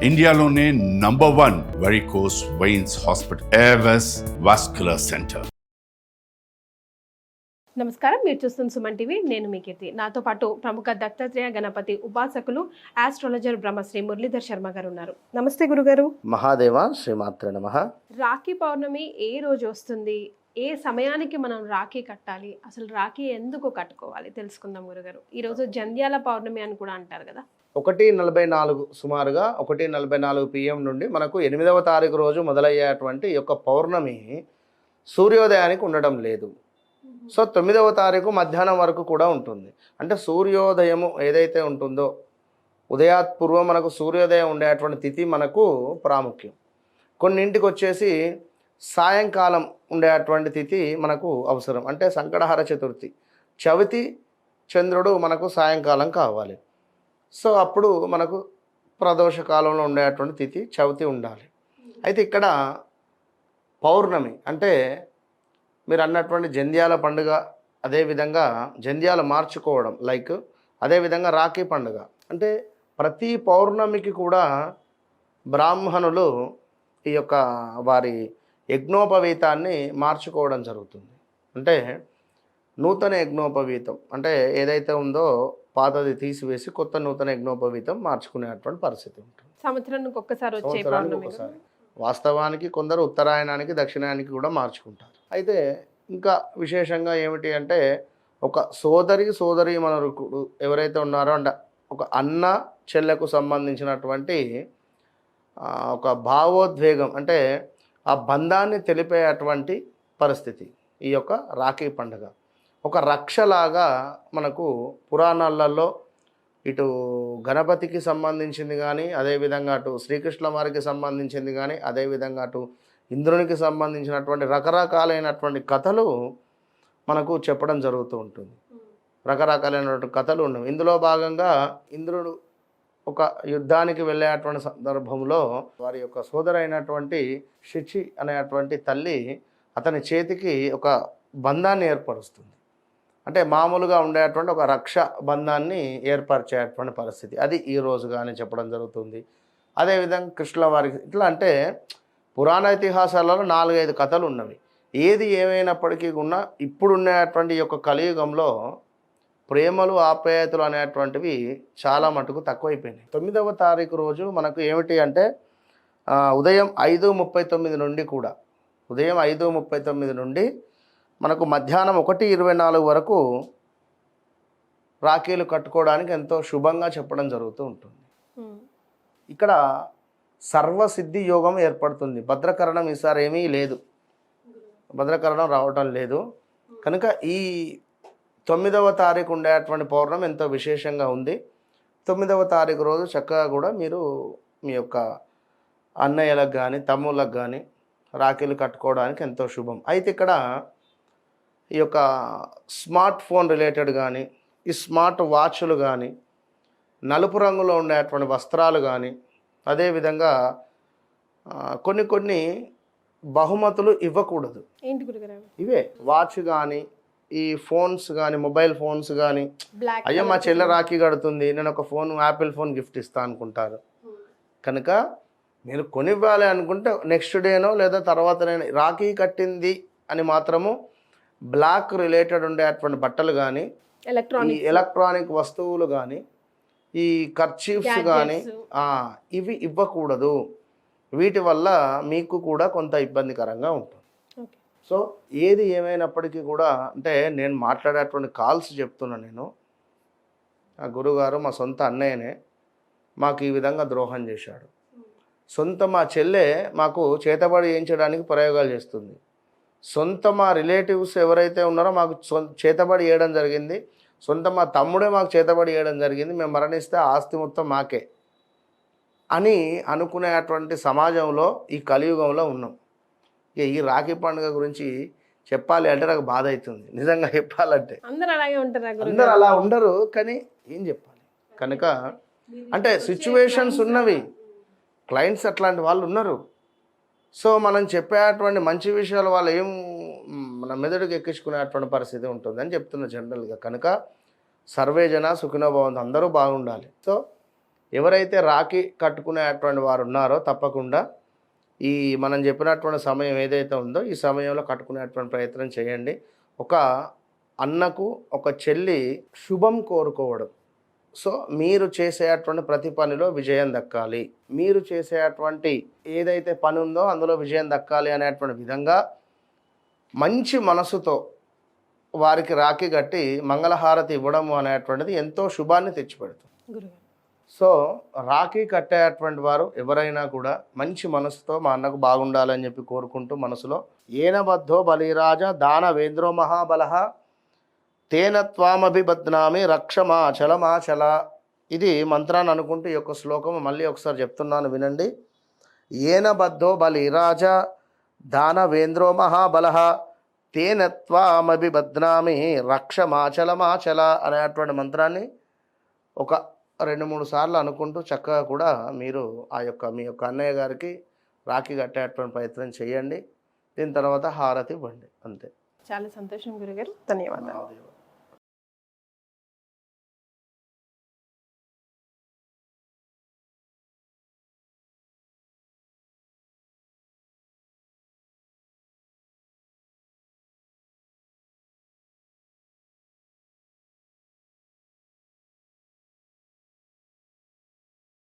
ఇండియాలోనే #1 varicose veins hospital Avis vascular centre. నమస్కారం, మీరు చూస్తున్న సుమన్ టీవీ. నేను మీ కీర్తి. నాతో పాటు ప్రముఖ దత్తాత్రేయ గణపతి ఉపాసకులు ఆస్ట్రాలజర్ బ్రహ్మశ్రీ మురళీధర్ శర్మ గారు ఉన్నారు. నమస్తే గురుగారు. మహాదేవ శ్రీమాత్రే నమః. రాఖీ పౌర్ణమి ఏ రోజు వస్తుంది, ఏ సమయానికి మనం రాఖీ కట్టాలి, అసలు రాఖీ ఎందుకు కట్టుకోవాలి తెలుసుకుందాం గురుగారు. ఈరోజు జంధ్యాల పౌర్ణమి అని కూడా అంటారు కదా. 1:44 సుమారుగా 1:44 PM నుండి మనకు 8వ తారీఖు రోజు మొదలయ్యేటువంటి ఈ యొక్క పౌర్ణమి సూర్యోదయానికి ఉండడం లేదు. సో 9వ తారీఖు మధ్యాహ్నం వరకు కూడా ఉంటుంది. అంటే సూర్యోదయము ఏదైతే ఉంటుందో ఉదయాత్పూర్వం మనకు సూర్యోదయం ఉండేటువంటి తిథి మనకు ప్రాముఖ్యం. కొన్నింటికి వచ్చేసి సాయంకాలం ఉండేటువంటి తిథి మనకు అవసరం. అంటే సంకటహర చతుర్థి చవితి చంద్రుడు మనకు సాయంకాలం కావాలి. సో అప్పుడు మనకు ప్రదోష కాలంలో ఉండేటువంటి తిథి చవితి ఉండాలి. అయితే ఇక్కడ పౌర్ణమి అంటే మీరు అన్నటువంటి జంధ్యాల పండుగ, అదేవిధంగా జంధ్యాలు మార్చుకోవడం లైక్, అదేవిధంగా రాఖీ పండుగ. అంటే ప్రతి పౌర్ణమికి కూడా బ్రాహ్మణులు ఈ యొక్క వారి యజ్ఞోపవీతాన్ని మార్చుకోవడం జరుగుతుంది. అంటే నూతన యజ్ఞోపవీతం అంటే ఏదైతే ఉందో పాతది తీసివేసి కొత్త నూతన యజ్ఞోపవీతం మార్చుకునేటువంటి పరిస్థితి ఉంటుంది. సంవత్సరానికి ఒక్కసారి వాస్తవానికి కొందరు ఉత్తరాయణానికి దక్షిణాయనానికి కూడా మార్చుకుంటారు. అయితే ఇంకా విశేషంగా ఏమిటి అంటే ఒక సోదరి మనరుకుడు ఎవరైతే ఉన్నారో అంటే ఒక అన్న చెల్లెకు సంబంధించినటువంటి ఒక భావోద్వేగం అంటే ఆ బంధాన్ని తెలిపేటువంటి పరిస్థితి ఈ యొక్క రాఖీ పండుగ. ఒక రక్షలాగా మనకు పురాణాలలో ఇటు గణపతికి సంబంధించింది కానీ, అదేవిధంగా అటు శ్రీకృష్ణ వారికి సంబంధించింది కానీ, అదేవిధంగా అటు ఇంద్రునికి సంబంధించినటువంటి రకరకాలైనటువంటి కథలు మనకు చెప్పడం జరుగుతూ ఉంటుంది. రకరకాలైనటువంటి కథలు ఉండవు. ఇందులో భాగంగా ఇంద్రుడు ఒక యుద్ధానికి వెళ్ళేటువంటి సందర్భంలో వారి యొక్క సోదరైనటువంటి శచి అనేటువంటి తల్లి అతని చేతికి ఒక బంధాన్ని ఏర్పరుస్తుంది. అంటే మామూలుగా ఉండేటువంటి ఒక రక్ష బంధాన్ని ఏర్పరిచేటువంటి పరిస్థితి అది ఈ రోజుగానే చెప్పడం జరుగుతుంది. అదేవిధంగా కృష్ణుల వారికి ఇట్లా అంటే పురాణ ఇతిహాసాలలో 4-5 కథలు ఉన్నవి. ఏది ఏమైనప్పటికీ కూడా ఇప్పుడున్నటువంటి ఈ యొక్క కలియుగంలో ప్రేమలు ఆప్యాయతలు అనేటువంటివి చాలా మటుకు తక్కువైపోయినాయి. 9వ తారీఖు రోజు మనకు ఏమిటి అంటే ఉదయం 5:39 నుండి కూడా ఉదయం 5:39 నుండి మనకు మధ్యాహ్నం 1:24 వరకు రాఖీలు కట్టుకోవడానికి ఎంతో శుభంగా చెప్పడం జరుగుతూ ఉంటుంది. ఇక్కడ సర్వసిద్ధి యోగం ఏర్పడుతుంది. భద్రకరణం ఈసారి ఏమీ లేదు, భద్రకరణం రావటం లేదు. కనుక ఈ 9వ తారీఖు ఉండేటువంటి పౌర్ణమి ఎంతో విశేషంగా ఉంది. 9వ తారీఖు రోజు చక్కగా కూడా మీరు మీ యొక్క అన్నయ్యలకు కానీ తమ్ముళ్ళకు కానీ రాఖీలు కట్టుకోవడానికి ఎంతో శుభం. అయితే ఇక్కడ ఈ యొక్క స్మార్ట్ ఫోన్ రిలేటెడ్ కానీ, ఈ స్మార్ట్ వాచ్లు కానీ, నలుపు రంగులో ఉండేటువంటి వస్త్రాలు కానీ, అదేవిధంగా కొన్ని బహుమతులు ఇవ్వకూడదు. ఇవే వాచ్ కానీ, ఈ ఫోన్స్ కానీ, మొబైల్ ఫోన్స్ కానీ, అయ్యో మా చెల్లె రాఖీ కడుతుంది నేను ఒక ఫోన్ యాపిల్ ఫోన్ గిఫ్ట్ ఇస్తా అనుకుంటారు. కనుక మీరు కొనివ్వాలి అనుకుంటే నెక్స్ట్ డేనో లేదా తర్వాత నేను రాఖీ కట్టింది అని మాత్రము బ్లాక్ రిలేటెడ్ ఉండేటువంటి బట్టలు కానీ, ఎలక్ట్రానిక్ వస్తువులు కానీ, ఈ కర్చీఫ్స్ కానీ ఇవి ఇవ్వకూడదు. వీటి వల్ల మీకు కూడా కొంత ఇబ్బందికరంగా ఉంటుంది. సో ఏది ఏమైనప్పటికీ కూడా అంటే నేను మాట్లాడేటువంటి కాల్స్ చెప్తున్నా. నేను ఆ గురుగారు మా సొంత అన్నయ్యనే మాకు ఈ విధంగా ద్రోహం చేశాడు. సొంత మా చెల్లె మాకు చేతబడి చేయించడానికి ప్రయోగాలు చేస్తుంది. సొంత మా రిలేటివ్స్ ఎవరైతే ఉన్నారో మాకు చేతబడి చేయడం జరిగింది. సొంత మా తమ్ముడే మాకు చేతబడి చేయడం జరిగింది. మేము మరణిస్తే ఆస్తి మొత్తం మాకే అని అనుకునేటువంటి సమాజంలో ఈ కలియుగంలో ఉన్నాం. ఈ రాఖీ పండుగ గురించి చెప్పాలి అంటే నాకు బాధ అవుతుంది నిజంగా చెప్పాలంటే. అందరూ అలా ఉండరు, కానీ ఏం చెప్పాలి. కనుక అంటే సిచ్యువేషన్స్ ఉన్నవి, క్లయింట్స్ అట్లాంటి వాళ్ళు ఉన్నారు. సో మనం చెప్పేటువంటి మంచి విషయాలు వాళ్ళు ఏం మన మెదడుకు ఎక్కించుకునేటువంటి పరిస్థితి ఉంటుంది అని చెప్తున్నా జనరల్గా. కనుక సర్వే జన సుఖినో భవంతు, అందరూ బాగుండాలి. సో ఎవరైతే రాఖీ కట్టుకునేటువంటి వారు ఉన్నారో తప్పకుండా ఈ మనం చెప్పినటువంటి సమయం ఏదైతే ఉందో ఈ సమయంలో కట్టుకునేటువంటి ప్రయత్నం చేయండి. ఒక అన్నకు ఒక చెల్లి శుభం కోరుకోవడం. సో మీరు చేసేటువంటి ప్రతి పనిలో విజయం దక్కాలి, మీరు చేసేటువంటి ఏదైతే పని ఉందో అందులో విజయం దక్కాలి అనేటువంటి విధంగా మంచి మనసుతో వారికి రాఖీ కట్టి మంగళహారతి ఇవ్వడం అనేటువంటిది ఎంతో శుభాన్ని తెచ్చిపెడుతుంది. గురుగారు. సో రాఖీ కట్టేటువంటి వారు ఎవరైనా కూడా మంచి మనసుతో మా అన్నకు బాగుండాలని చెప్పి కోరుకుంటూ మనసులో ఏనబద్ధో బలిరాజ దానవేంద్రో మహాబలః తేన త్వామభిబధ్నామి రక్షమాచలమాచల. ఇది మంత్రాన్ని అనుకుంటూ ఈ యొక్క శ్లోకము మళ్ళీ ఒకసారి చెప్తున్నాను వినండి. ఏనబద్ధో బలిరాజ దానవేంద్రో మహాబలః తేన త్వామభిబధ్నామి రక్షమాచలమాచల అనేటువంటి మంత్రాన్ని ఒక 2-3 సార్లు అనుకుంటూ చక్కగా కూడా మీరు మీ యొక్క అన్నయ్య గారికి రాఖీ కట్టేటువంటి ప్రయత్నం చేయండి. దీని తర్వాత హారతి ఇవ్వండి. అంతే. చాలా సంతోషం గురుగారు. ధన్యవాదాలు.